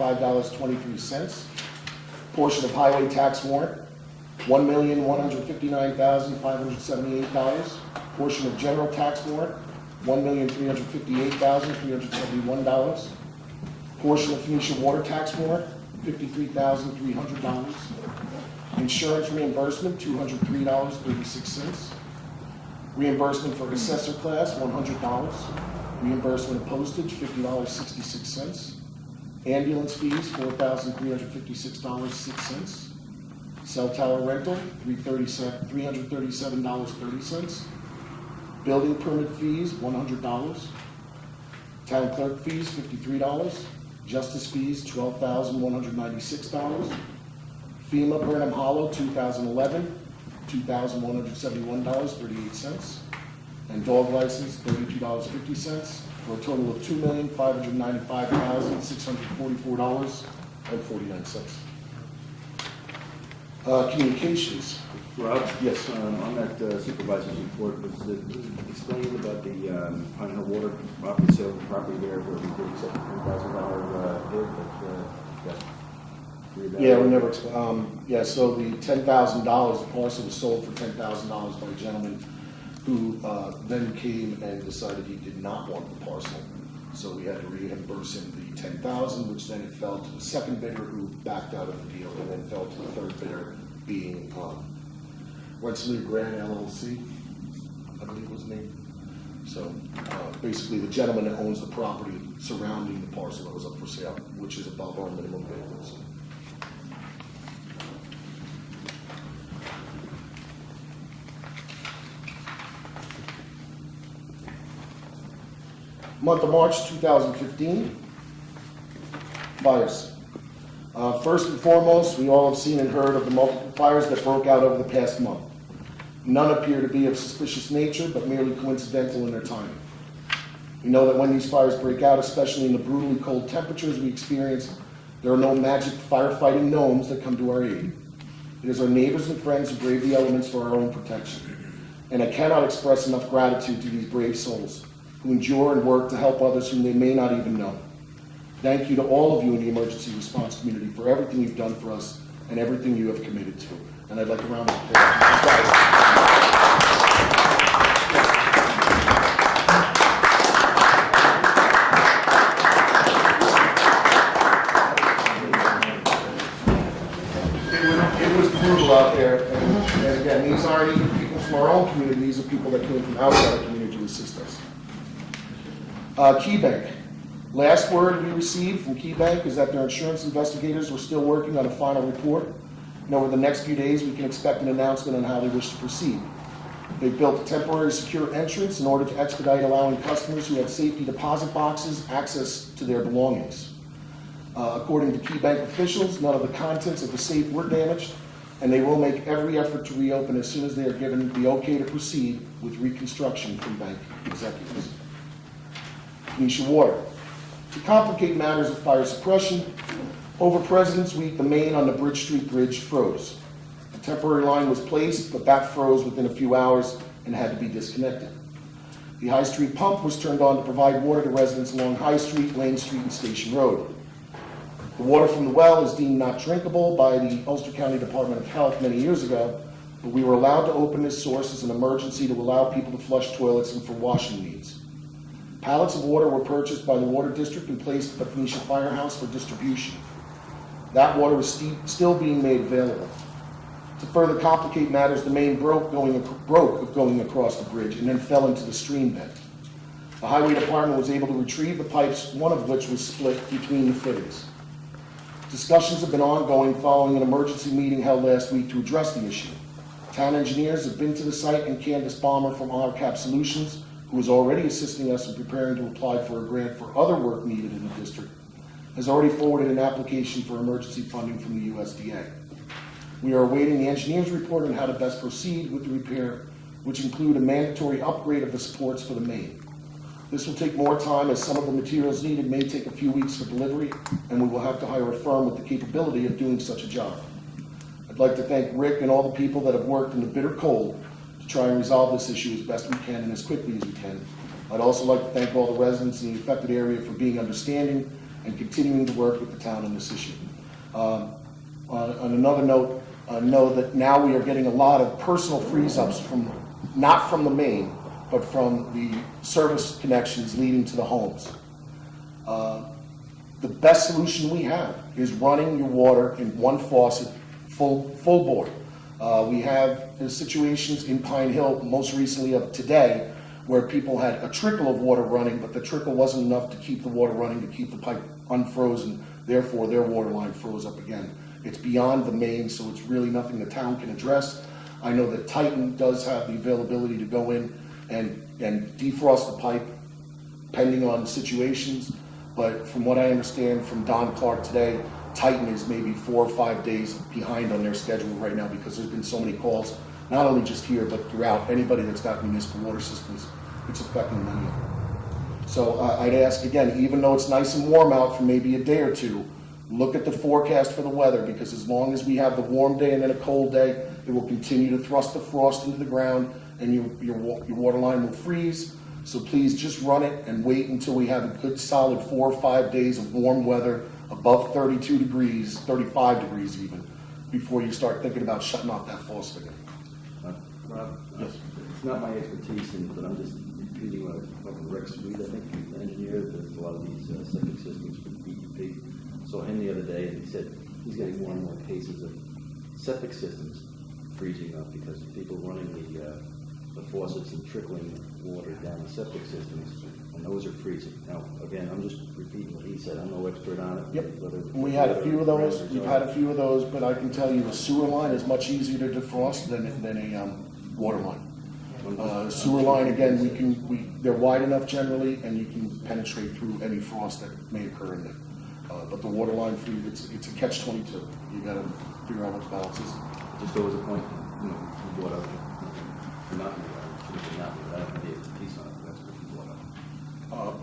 $5.23. Portion of highway tax warrant, $1,159,578. Portion of general tax warrant, $1,358,371. Portion of Phoenicia water tax warrant, $53,300. Insurance reimbursement, $203.36. Reimbursement for assessor class, $100. Reimbursement of postage, $50.66. Ambulance fees, $4,356.06. Cell tower rental, $337.30. Building permit fees, $100. Town clerk fees, $53. Justice fees, $12,196. FEMA Burnham Hollow, 2011, $2,171.38. And dog license, $32.50. For a total of $2,595,644.49. Communications. Rob? Yes. On that supervisor's report, was it explained about the Pine Hill Water property sale of the property there where we did accept a $10,000 bid, but Yeah, we never, yeah, so the $10,000, the parcel was sold for $10,000 by a gentleman who then came and decided he did not want the parcel. So we had to reimburse him the $10,000, which then it fell to the second bidder who backed out of the deal, and then fell to the third bidder being Rensselaer Grand LLC, I believe was the name. So basically the gentleman that owns the property surrounding the parcel that was up for sale, which is above our minimum bid. So. Month of March 2015, fires. First and foremost, we all have seen and heard of the multiple fires that broke out over the past month. None appear to be of suspicious nature, but merely coincidental in their timing. We know that when these fires break out, especially in the brutally cold temperatures we experience, there are no magic firefighting gnomes that come to our aid. It is our neighbors and friends who brave the elements for our own protection. And I cannot express enough gratitude to these brave souls who endure and work to help others whom they may not even know. Thank you to all of you in the emergency response community for everything you've done for us and everything you have committed to. And I'd like a round of applause. It was brutal out there. And again, these aren't even people from our own community. These are people that came from outside our community to assist us. KeyBank. Last word we received from KeyBank is that their insurance investigators were still working on a final report, and over the next few days we can expect an announcement on how they wish to proceed. They've built a temporary secure entrance in order to expedite allowing customers who have safety deposit boxes access to their belongings. According to KeyBank officials, none of the contents of the safe were damaged, and they will make every effort to reopen as soon as they are given the okay to proceed with reconstruction from bank executives. Phoenicia Water. To complicate matters of fire suppression, over President's Week, the main on the Bridge Street Bridge froze. A temporary line was placed, but that froze within a few hours and had to be disconnected. The High Street pump was turned on to provide water to residents along High Street, Lane Street, and Station Road. The water from the well is deemed not drinkable by the Ulster County Department of Health many years ago, but we were allowed to open this source as an emergency to allow people to flush toilets and for washing needs. Pallets of water were purchased by the Water District and placed at the Phoenicia Firehouse for distribution. That water was still being made available. To further complicate matters, the main broke going across the bridge and then fell into the stream bed. The Highway Department was able to retrieve the pipes, one of which was split between the fittings. Discussions have been ongoing following an emergency meeting held last week to address the issue. Town engineers have been to the site, and Candace Balmer from RCAP Solutions, who is already assisting us in preparing to apply for a grant for other work needed in the district, has already forwarded an application for emergency funding from the USDA. We are awaiting the engineer's report on how to best proceed with the repair, which include a mandatory upgrade of the supports for the main. This will take more time as some of the materials needed may take a few weeks for delivery, and we will have to hire a firm with the capability of doing such a job. I'd like to thank Rick and all the people that have worked in the bitter cold to try and resolve this issue as best we can and as quickly as we can. I'd also like to thank all the residents in the affected area for being understanding and continuing to work with the town on this issue. On another note, know that now we are getting a lot of personal freeze-ups from, not from the main, but from the service connections leading to the homes. The best solution we have is running your water in one faucet, full bore. We have situations in Pine Hill, most recently of today, where people had a trickle of water running, but the trickle wasn't enough to keep the water running, to keep the pipe unfrozen. Therefore, their water line froze up again. It's beyond the main, so it's really nothing the town can address. I know that Titan does have the availability to go in and defrost the pipe, depending on situations. But from what I understand from Don Clark today, Titan is maybe 4 or 5 days behind on their schedule right now because there's been so many calls, not only just here, but throughout. Anybody that's got municipal water systems, it's affecting many of them. So I'd ask again, even though it's nice and warm out for maybe a day or two, look at the forecast for the weather, because as long as we have the warm day and then a cold day, it will continue to thrust the frost into the ground and your water line will freeze. So please just run it and wait until we have a good solid 4 or 5 days of warm weather above 32 degrees, 35 degrees even, before you start thinking about shutting off that faucet again. Rob, Yes. it's not my expertise, but I'm just repeating what Rex Reed, I think, the engineer, does a lot of these septic systems for DEP. Saw him the other day, and he said he's getting more and more cases of septic systems freezing up because of people running the faucets and trickling water down the septic systems, and those are freezing. Now, again, I'm just repeating what he said. I'm no expert on it. Yep. We had a few of those. We've had a few of those, but I can tell you a sewer line is much easier to defrost than a water line. Sewer line, again, they're wide enough generally, and you can penetrate through any frost that may occur in there. But the water line, it's a catch-22. You got to figure out what the balance is. Just there was a point, you brought up, not I don't have the expertise on it, but that's what he brought up.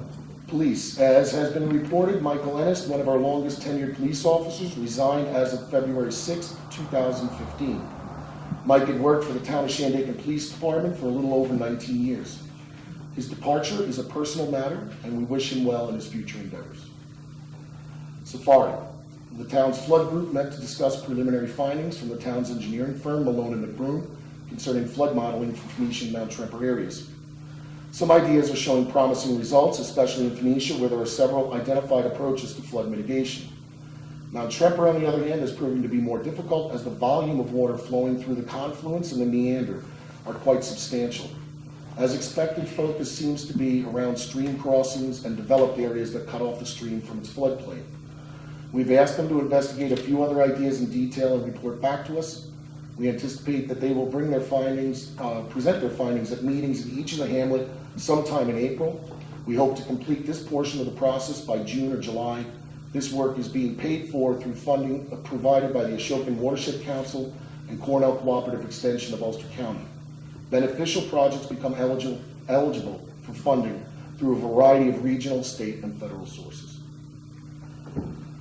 Police, as has been reported, Michael Ennis, one of our longest tenured police officers, resigned as of February 6, 2015. Mike had worked for the town of Shandaken Police Department for a little over 19 years. His departure is a personal matter, and we wish him well in his future endeavors. Safari. The town's flood group met to discuss preliminary findings from the town's engineering firm, Malone and McBroom, concerning flood modeling for Phoenicia and Mount Tremper areas. Some ideas are showing promising results, especially in Phoenicia, where there are several identified approaches to flood mitigation. Mount Tremper, on the other hand, is proving to be more difficult as the volume of water flowing through the confluence and the meander are quite substantial. As expected, focus seems to be around stream crossings and developed areas that cut off the stream from its floodplain. We've asked them to investigate a few other ideas in detail and report back to us. We anticipate that they will bring their findings, present their findings at meetings in each of the hamlet sometime in April. We hope to complete this portion of the process by June or July. This work is being paid for through funding provided by the Ashokan Watershed Council and Cornell Cooperative Extension of Ulster County. Beneficial projects become eligible for funding through a variety of regional, state, and federal sources.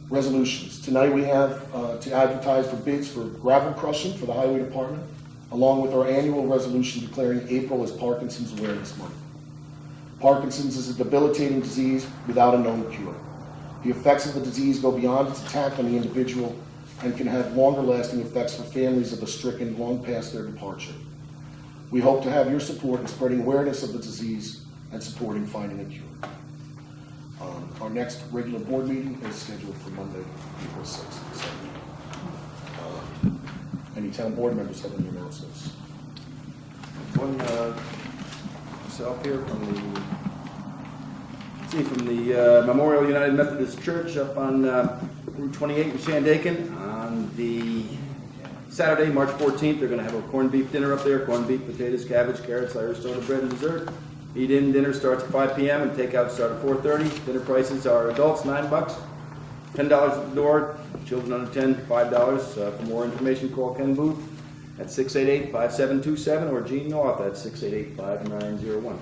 Resolutions. Tonight we have to advertise for bids for gravel crushing for the Highway Department, along with our annual resolution declaring April as Parkinson's Awareness Month. Parkinson's is a debilitating disease without a known cure. The effects of the disease go beyond its attack on the individual and can have longer lasting effects for families of the stricken long past their departure. We hope to have your support in spreading awareness of the disease and supporting finding a cure. Our next regular board meeting is scheduled for Monday, April 6th. Any town board members have any announcements? One, myself here from the Memorial United Methodist Church up on Route 28 in Shandaken on the Saturday, March 14th. They're going to have a corned beef dinner up there, corned beef, potatoes, cabbage, carrots, Irish soda bread, and dessert. Eat-in dinner starts at 5 p.m. and takeout start at 4:30. Dinner prices are adults $9, $10 at the door. Children under 10, $5. For more information, call Ken Booth at 688-5727 or Gene North at 688-5901.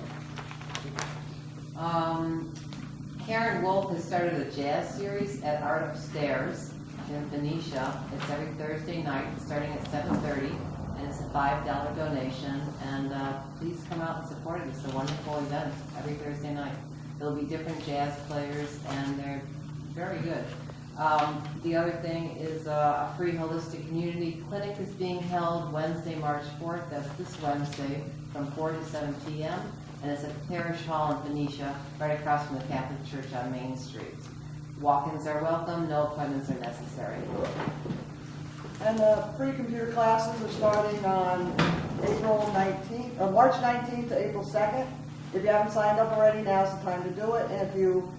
Karen Wolf has started a jazz series at Art Upstairs in Phoenicia. It's every Thursday night, starting at 7:30. And it's a $5 donation, and please come out and support it. It's a wonderful event every Thursday night. There'll be different jazz players, and they're Very good. The other thing is a free holistic community clinic is being held Wednesday, March 4th. That's this Wednesday from 4 to 7 p.m. And it's at the Parish Hall in Benicia, right across from the Catholic Church on Main Street. Walk-ins are welcome, no appointments are necessary. And the free computer classes are starting on March 19th to April 2nd. If you haven't signed up already, now's the time to do it. And if you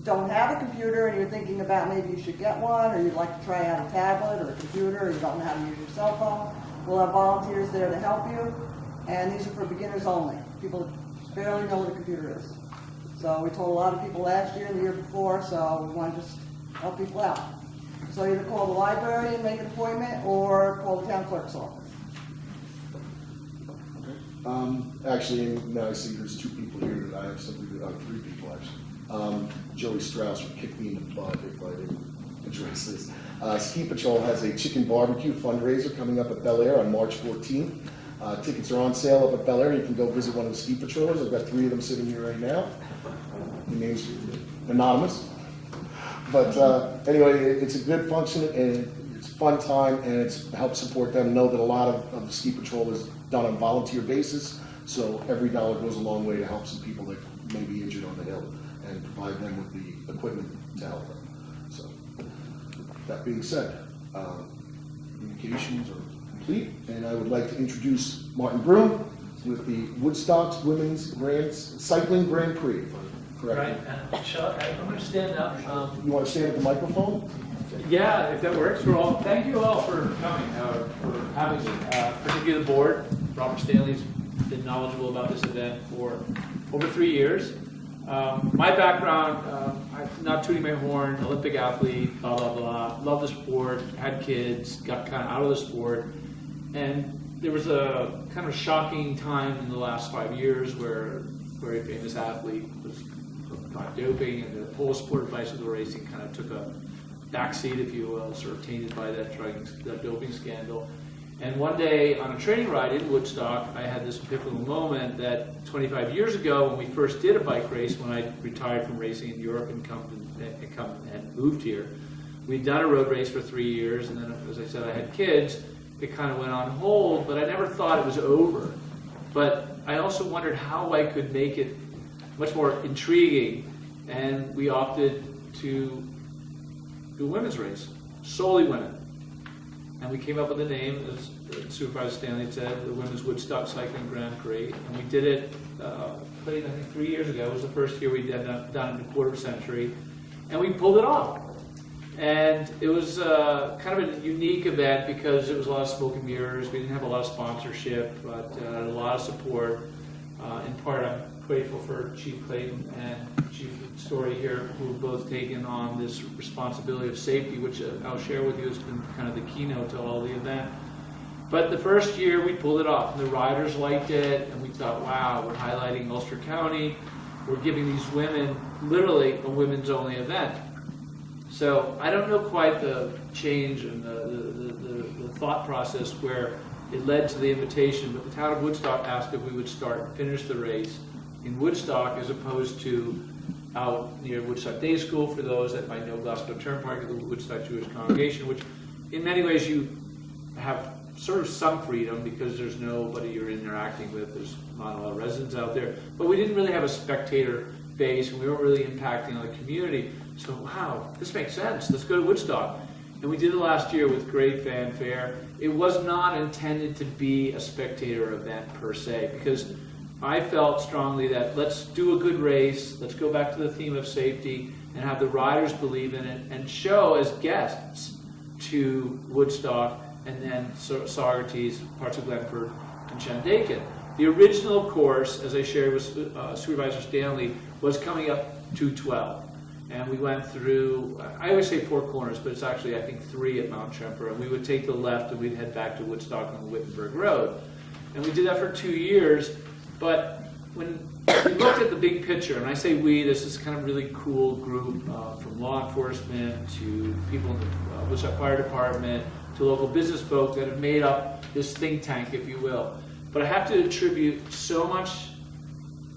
don't have a computer and you're thinking about maybe you should get one, or you'd like to try out a tablet or a computer, or you don't know how to use your cell phone, we'll have volunteers there to help you. And these are for beginners only. People barely know what a computer is. So we told a lot of people last year and the year before, so we want to just help people out. So either call the library and make an appointment, or call the town clerk's office. Actually, now I see there's two people here that I have something to, three people actually. Joey Strauss would kick me in the butt if I didn't address this. Ski Patrol has a chicken barbecue fundraiser coming up at Bel Air on March 14th. Tickets are on sale up at Bel Air. You can go visit one of the ski patrollers. I've got 3 of them sitting here right now. The name's anonymous. But anyway, it's a good function, and it's a fun time, and it's help support them. Know that a lot of the ski patrol is done on a volunteer basis, so every dollar goes a long way to help some people that may be injured on the hill and provide them with the equipment to help them. So, that being said, communications are complete, and I would like to introduce Martin Broom with the Woodstock Women's Cycling Grand Prix. Correct. Right, Chuck, I'm going to stand up. You want to stand at the microphone? Yeah, if that works for all. Thank you all for coming, for having me, particularly the board. Robert Stanley's been knowledgeable about this event for over 3 years. My background, I'm not tooting my horn, Olympic athlete, blah, blah, blah. Love the sport, had kids, got kind of out of the sport. And there was a kind of shocking time in the last 5 years where a very famous athlete was caught doping, and the whole sport of bicycle racing kind of took a backseat, if you will, sort of tainted by that doping scandal. And one day on a training ride in Woodstock, I had this pivotal moment that 25 years ago, when we first did a bike race, when I retired from racing in Europe and come and moved here, we'd done a road race for 3 years, and then, as I said, I had kids. It kind of went on hold, but I never thought it was over. But I also wondered how I could make it much more intriguing, and we opted to do a women's race, solely women. And we came up with a name, as Supervisor Stanley said, the Women's Woodstock Cycling Grand Prix. And we did it, I think 3 years ago. It was the first year we'd done it in a quarter century. And we pulled it off. And it was kind of a unique event because it was a lot of smoke and mirrors. We didn't have a lot of sponsorship, but a lot of support. In part, I'm grateful for Chief Clayton and Chief Story here, who have both taken on this responsibility of safety, which I'll share with you has been kind of the keynote to all the event. But the first year we pulled it off, and the riders liked it, and we thought, wow, we're highlighting Ulster County, we're giving these women literally a women's only event. So I don't know quite the change in the thought process where it led to the invitation, but the town of Woodstock asked if we would start and finish the race in Woodstock as opposed to out near Woodstock Day School, for those that might know Glasgow Turnpike, the Woodstock Jewish congregation, which in many ways you have sort of some freedom because there's nobody you're interacting with, there's not a lot of residents out there, but we didn't really have a spectator base and we weren't really impacting on the community. So wow, this makes sense, let's go to Woodstock. And we did it last year with great fanfare. It was not intended to be a spectator event per se, because I felt strongly that let's do a good race, let's go back to the theme of safety and have the riders believe in it and show as guests to Woodstock and then Saugerties, parts of Glenford, and Shandaken. The original course, as I shared with Supervisor Stanley, was coming up 212. And we went through, I always say 4 corners, but it's actually, I think, 3 at Mount Tremper. And we would take the left and we'd head back to Woodstock on the Wittenberg Road. And we did that for 2 years. But when we looked at the big picture, and I say we, this is kind of really cool group from law enforcement to people in the Woodstock Fire Department to local business folk that have made up this think tank, if you will. But I have to attribute so much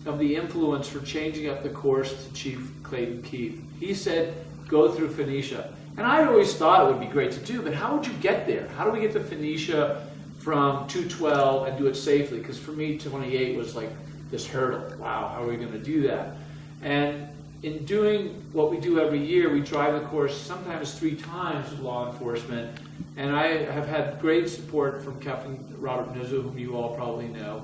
of the influence for changing up the course to Chief Clayton Keefe. He said, go through Phoenicia. And I always thought it would be great to do, but how would you get there? How do we get to Phoenicia from 212 and do it safely? Because for me, 28 was like this hurdle. Wow, how are we going to do that? And in doing what we do every year, we drive the course sometimes 3 times with law enforcement. And I have had great support from Captain Robert Nuzzo, whom you all probably know.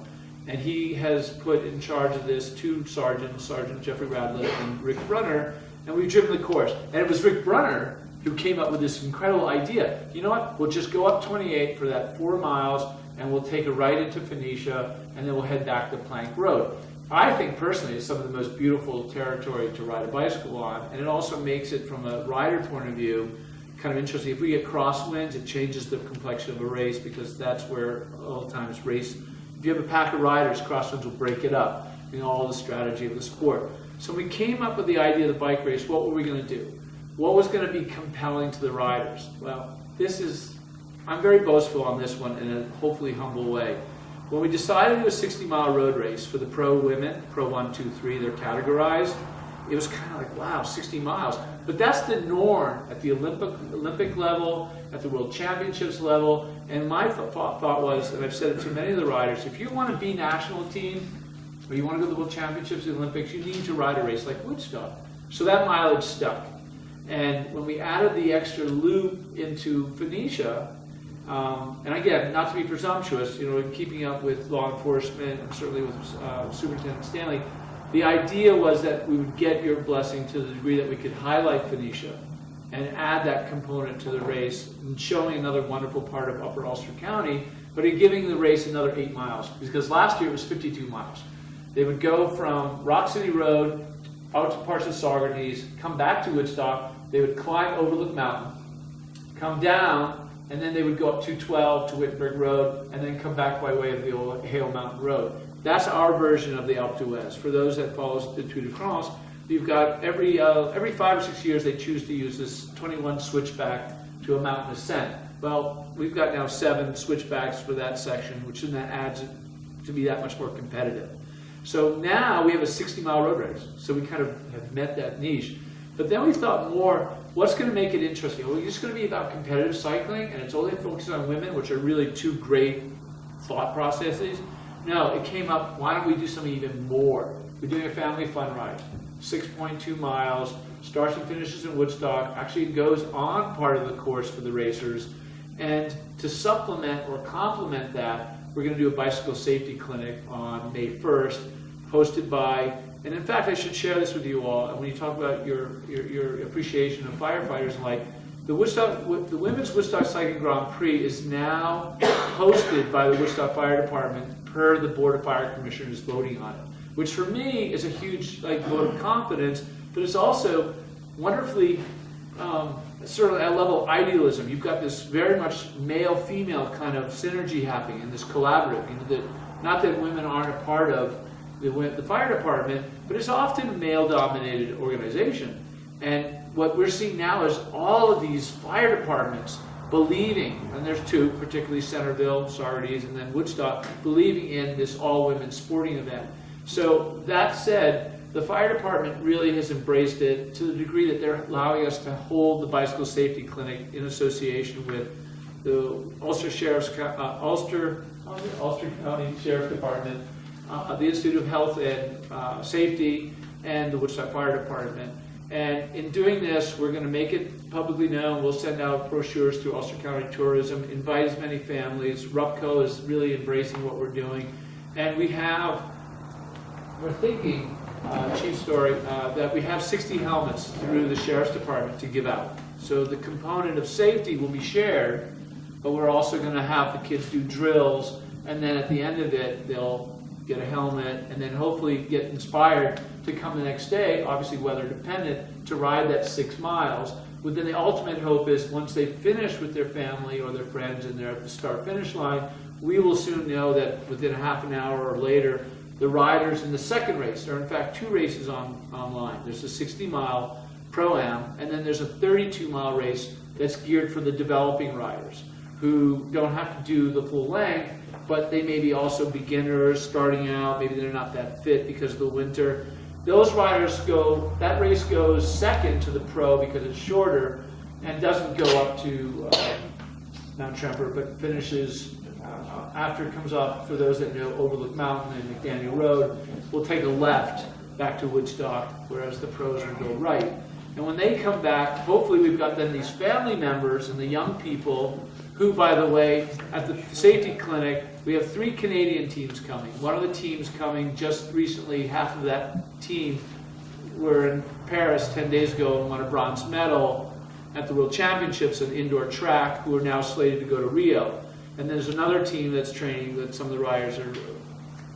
And he has put in charge of this 2 sergeants, Sergeant Jeffrey Radliff and Rick Brunner, and we've driven the course. And it was Rick Brunner who came up with this incredible idea. You know what? We'll just go up 28 for that 4 miles, and we'll take a right into Phoenicia, and then we'll head back to Plank Road. I think personally it's some of the most beautiful territory to ride a bicycle on, and it also makes it, from a rider point of view, kind of interesting. If we get crosswinds, it changes the complexion of a race, because that's where all the times race. If you have a pack of riders, crosswinds will break it up. You know, all the strategy of the sport. So we came up with the idea of the bike race. What were we going to do? What was going to be compelling to the riders? Well, I'm very boastful on this one in a hopefully humble way. When we decided to do a 60-mile road race for the pro women, pro 1, 2, 3, they're categorized, it was kind of like, wow, 60 miles. But that's the norm at the Olympic level, at the World Championships level. And my thought was, and I've said it to many of the riders, if you want to be national team, or you want to go to the World Championships, the Olympics, you need to ride a race like Woodstock. So that mileage stuck. And when we added the extra loop into Phoenicia, and again, not to be presumptuous, you know, in keeping up with law enforcement and certainly with Superintendent Stanley, the idea was that we would get your blessing to the degree that we could highlight Phoenicia and add that component to the race, and showing another wonderful part of Upper Ulster County, but in giving the race another 8 miles. Because last year it was 52 miles. They would go from Rock City Road out to parts of Saugerties, come back to Woodstock, they would climb Overlook Mountain, come down, and then they would go up 212 to Wittenberg Road, and then come back by way of the old Hale Mountain Road. That's our version of the Alpe d'Huez. For those that follow the Tour de France, you've got every 5 or 6 years they choose to use this 21 switchback to a mountain ascent. Well, we've got now 7 switchbacks for that section, which then adds it to be that much more competitive. So now we have a 60-mile road race. So we kind of have met that niche. But then we thought more, what's going to make it interesting? Well, it's just going to be about competitive cycling, and it's only focused on women, which are really 2 great thought processes. No, it came up, why don't we do something even more? We're doing a family fun ride, 6.2 miles, starts and finishes in Woodstock, actually goes on part of the course for the racers. And to supplement or complement that, we're going to do a bicycle safety clinic on May 1st, hosted by, and in fact, I should share this with you all. And when you talk about your appreciation of firefighters and like, the Women's Woodstock Cycling Grand Prix is now hosted by the Woodstock Fire Department per the Board of Fire Commissioners voting on it, which for me is a huge vote of confidence, but it's also wonderfully sort of at a level of idealism. You've got this very much male-female kind of synergy happening in this collaborative. You know, that, not that women aren't a part of the fire department, but it's often a male-dominated organization. And what we're seeing now is all of these fire departments believing, and there's 2, particularly Centerville, Saugerties, and then Woodstock, believing in this all-women sporting event. So that said, the fire department really has embraced it to the degree that they're allowing us to hold the bicycle safety clinic in association with the Ulster County Sheriff's Department, the Institute of Health and Safety, and the Woodstock Fire Department. And in doing this, we're going to make it publicly known. We'll send out brochures through Ulster County Tourism, invite as many families. RUPCO is really embracing what we're doing. And we're thinking, Chief Story, that we have 60 helmets through the Sheriff's Department to give out. So the component of safety will be shared, but we're also going to have the kids do drills, and then at the end of it, they'll get a helmet, and then hopefully get inspired to come the next day, obviously weather dependent, to ride that 6 miles. But then the ultimate hope is once they finish with their family or their friends and they're at the start-finish line, we will soon know that within a half an hour or later, the riders in the second race, there are in fact 2 races online. There's a 60-mile Pro-Am, and then there's a 32-mile race that's geared for the developing riders who don't have to do the full length, but they may be also beginners starting out, maybe they're not that fit because of the winter. Those riders that race goes second to the pro because it's shorter and doesn't go up to Mount Tremper, but finishes after it comes off, for those that know Overlook Mountain and McDaniel Road, will take a left back to Woodstock, whereas the pros will go right. And when they come back, hopefully we've got then these family members and the young people who, by the way, at the safety clinic, we have 3 Canadian teams coming. One of the teams coming just recently, half of that team were in Paris 10 days ago and won a bronze medal at the World Championships in indoor track, who are now slated to go to Rio. And there's another team that's training that some of the riders are,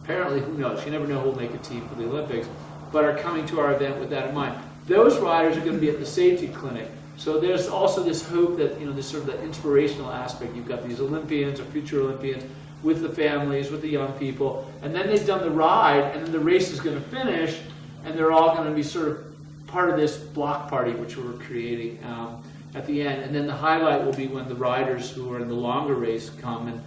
apparently, who knows, you never know who will make a team for the Olympics, but are coming to our event with that in mind. Those riders are going to be at the safety clinic. So there's also this hope that, this sort of the inspirational aspect. You've got these Olympians or future Olympians with the families, with the young people, and then they've done the ride, and then the race is going to finish, and they're all going to be sort of part of this block party which we're creating at the end. And then the highlight will be when the riders who are in the longer race come, and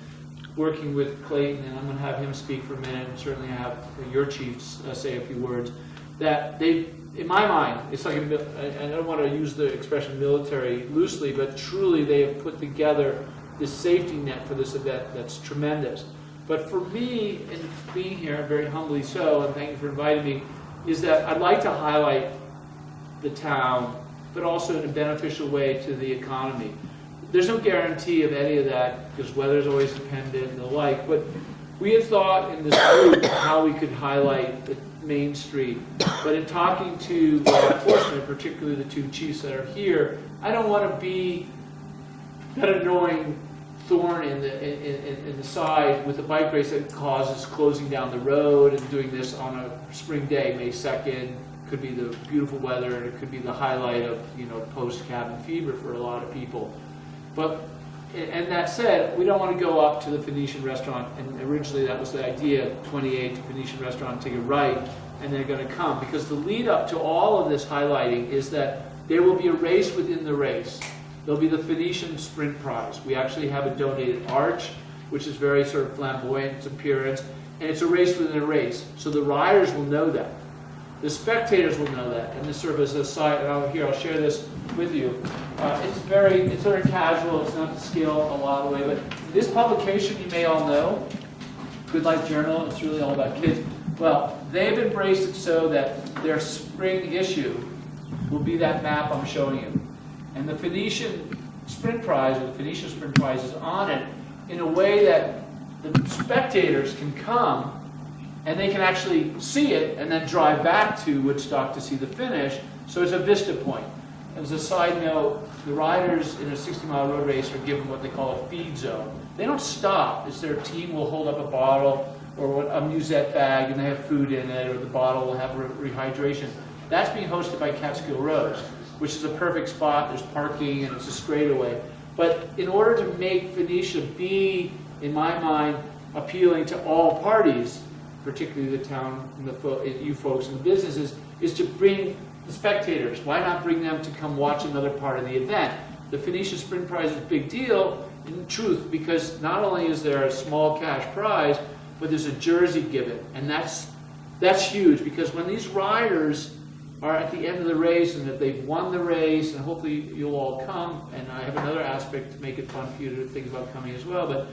working with Clayton, and I'm going to have him speak for a minute, and certainly have your chiefs say a few words, that they, in my mind, it's like, I don't want to use the expression military loosely, but truly they have put together this safety net for this event that's tremendous. But for me, in being here, very humbly so, and thank you for inviting me, is that I'd like to highlight the town, but also in a beneficial way to the economy. There's no guarantee of any of that, because weather's always dependent and the like, but we had thought in this group how we could highlight the Main Street. But in talking to law enforcement, particularly the 2 chiefs that are here, I don't want to be that annoying thorn in the side with the bike race that causes closing down the road and doing this on a spring day, May 2nd. Could be the beautiful weather, and it could be the highlight of post-cabin fever for a lot of people. But, and that said, we don't want to go up to the Phoenician restaurant, and originally that was the idea, 28 to Phoenician restaurant, take a right, and they're going to come. Because the lead up to all of this highlighting is that there will be a race within the race. There'll be the Phoenician Sprint Prize. We actually have a donated arch, which is very sort of flamboyant in its appearance, and it's a race within a race. So the riders will know that. The spectators will know that, and this sort of as a side, here, I'll share this with you. It's sort of casual, it's not to scale a lot of the way, but this publication you may all know, Good Life Journal, it's really all about kids. Well, they've embraced it so that their spring issue will be that map I'm showing you. And the Phoenician Sprint Prize, or the Phoenician Sprint Prize, is on it in a way that the spectators can come and they can actually see it and then drive back to Woodstock to see the finish. So it's a vista point. As a side note, the riders in a 60-mile road race are given what they call a feed zone. They don't stop. It's their team will hold up a bottle or a musette bag and they have food in it, or the bottle will have rehydration. That's being hosted by Catskill Rose, which is a perfect spot. There's parking and it's a straightaway. But in order to make Phoenicia be, in my mind, appealing to all parties, particularly the town and you folks and the businesses, is to bring the spectators. Why not bring them to come watch another part of the event? The Phoenicia Sprint Prize is a big deal, in truth, because not only is there a small cash prize, but there's a jersey given. And that's huge, because when these riders are at the end of the race and that they've won the race, and hopefully you'll all come, and I have another aspect to make it fun for you to think about coming as well, but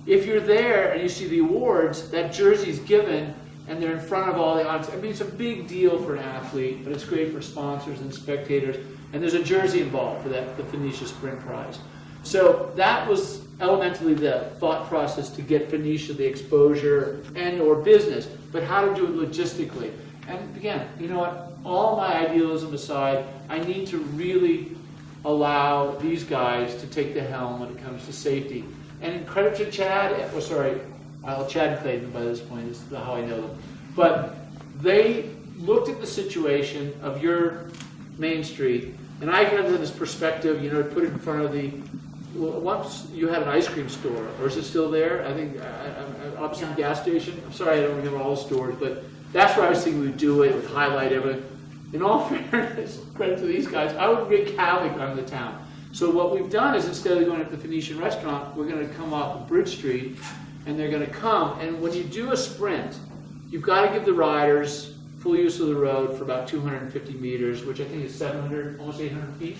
if you're there and you see the awards, that jersey's given, and they're in front of all the audience. I mean, it's a big deal for an athlete, but it's great for sponsors and spectators. And there's a jersey involved for that, the Phoenicia Sprint Prize. So that was elementally the thought process to get Phoenicia the exposure and or business, but how to do it logistically. And again, you know what? All my idealism aside, I need to really allow these guys to take the helm when it comes to safety. And credit to Chad, Chad Clayton by this point is how I know them. But they looked at the situation of your Main Street, and I got this perspective, put it in front of once you had an ice cream store, or is it still there? I think opposite gas station. I'm sorry, I don't remember all the stores, but that's where I was thinking we'd do it, would highlight everything. In all fairness, credit to these guys, I would wreak havoc on the town. So what we've done is, instead of going to the Phoenician restaurant, we're going to come off of Bridge Street, and they're going to come. And when you do a sprint, you've got to give the riders full use of the road for about 250 meters, which I think is 700, almost 800 feet.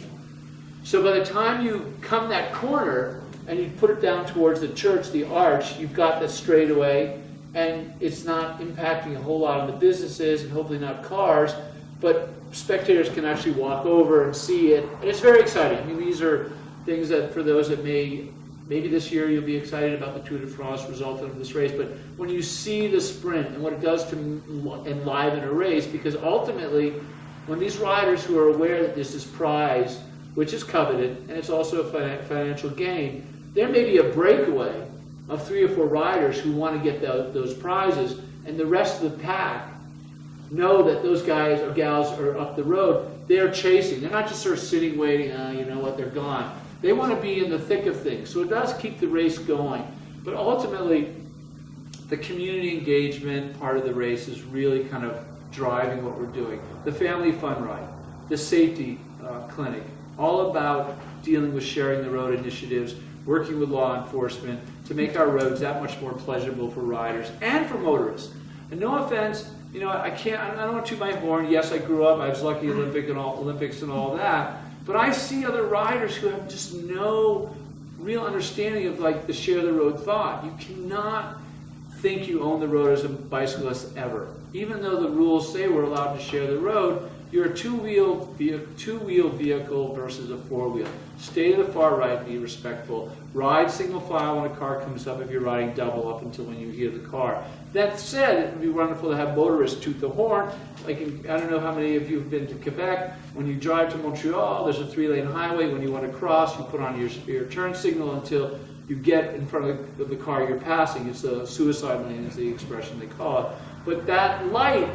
So by the time you come that corner and you put it down towards the church, the arch, you've got the straightaway, and it's not impacting a whole lot on the businesses and hopefully not cars, but spectators can actually walk over and see it, and it's very exciting. I mean, these are things that for those that maybe this year you'll be excited about the Tour de France result of this race, but when you see the sprint and what it does to enliven a race, because ultimately, when these riders who are aware that there's this prize, which is coveted, and it's also a financial gain, there may be a breakaway of 3 or 4 riders who want to get those prizes, and the rest of the pack know that those guys or gals are up the road. They're chasing. They're not just sort of sitting waiting, you know what, they're gone. They want to be in the thick of things. So it does keep the race going. But ultimately, the community engagement part of the race is really kind of driving what we're doing. The family fun ride, the safety clinic, all about dealing with sharing the road initiatives, working with law enforcement to make our roads that much more pleasurable for riders and for motorists. And no offense, you know, I don't want to toot my horn. Yes, I grew up, I was lucky Olympics and all that. But I see other riders who have just no real understanding of like the share the road thought. You cannot think you own the road as a bicyclist ever. Even though the rules say we're allowed to share the road, you're a two-wheel vehicle versus a four-wheel. Stay to the far right, be respectful. Ride single file when a car comes up if you're riding double up until when you hear the car. That said, it would be wonderful to have motorists toot the horn. Like I don't know how many of you have been to Quebec. When you drive to Montreal, there's a 3-lane highway. When you want to cross, you put on your turn signal until you get in front of the car you're passing. It's a suicide lane is the expression they call it. But that light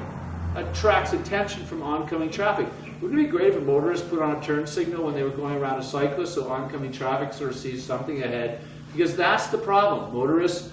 attracts attention from oncoming traffic. Wouldn't it be great if a motorist put on a turn signal when they were going around a cyclist so oncoming traffic sort of sees something ahead? Because that's the problem. Motorists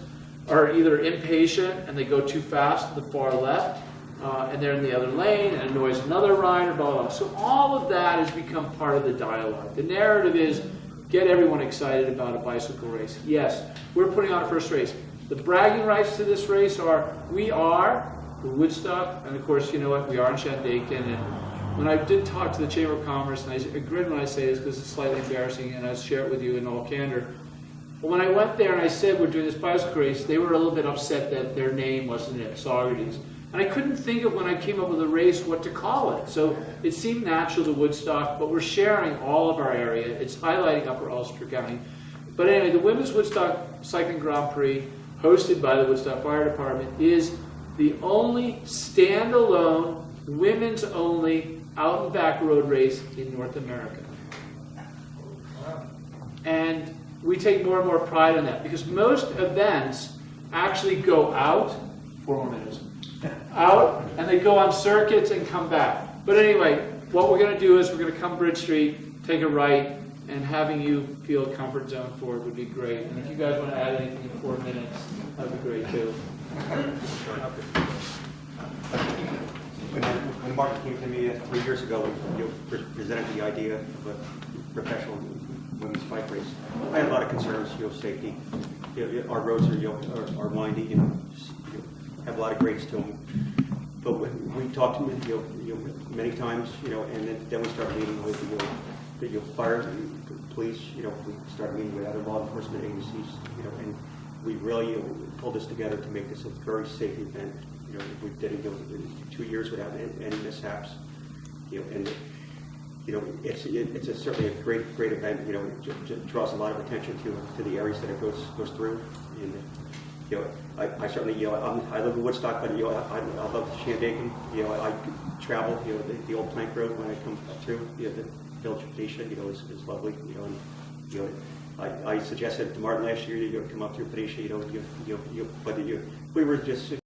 are either impatient and they go too fast to the far left, and they're in the other lane and annoys another rider, blah, blah, blah. So all of that has become part of the dialogue. The narrative is get everyone excited about a bicycle race. Yes, we're putting on a first race. The bragging rights to this race are, we are Woodstock, and of course, you know what, we are in Shandaken, and when I did talk to the Chamber of Commerce, and I grin when I say this because it's slightly embarrassing, and I'll share it with you in all candor, but when I went there and I said we're doing this bicycle race, they were a little bit upset that their name wasn't it, Socrates. And I couldn't think of when I came up with a race what to call it. So it seemed natural to Woodstock, but we're sharing all of our area. It's highlighting Upper Ulster County. But anyway, the Women's Woodstock Cycling Grand Prix, hosted by the Woodstock Fire Department, is the only standalone, women's-only, out-and-back road race in North America. And we take more and more pride in that, because most events actually go out, 4 more minutes, out, and they go on circuits and come back. But anyway, what we're going to do is we're going to come Bridge Street, take a right, and having you feel a comfort zone for it would be great. And if you guys want to add anything in 4 minutes, that would be great too. When Mark came to me 3 years ago, you presented the idea of a professional women's bike race. I had a lot of concerns, safety. Our roads are windy, have a lot of grades to them. But when we talked to them, many times, and then we started meeting with the fire, police. We started meeting with other law enforcement agencies. And we really pulled this together to make this a very safe event. We did it 2 years without any mishaps. And it's certainly a great event. It draws a lot of attention to the areas that it goes through. And I certainly I live in Woodstock, but I love Shandaken. I travel the old plank road when I come up through. The village of Phoenicia, is lovely. I suggested to Martin last year, come up through Phoenicia, but we were just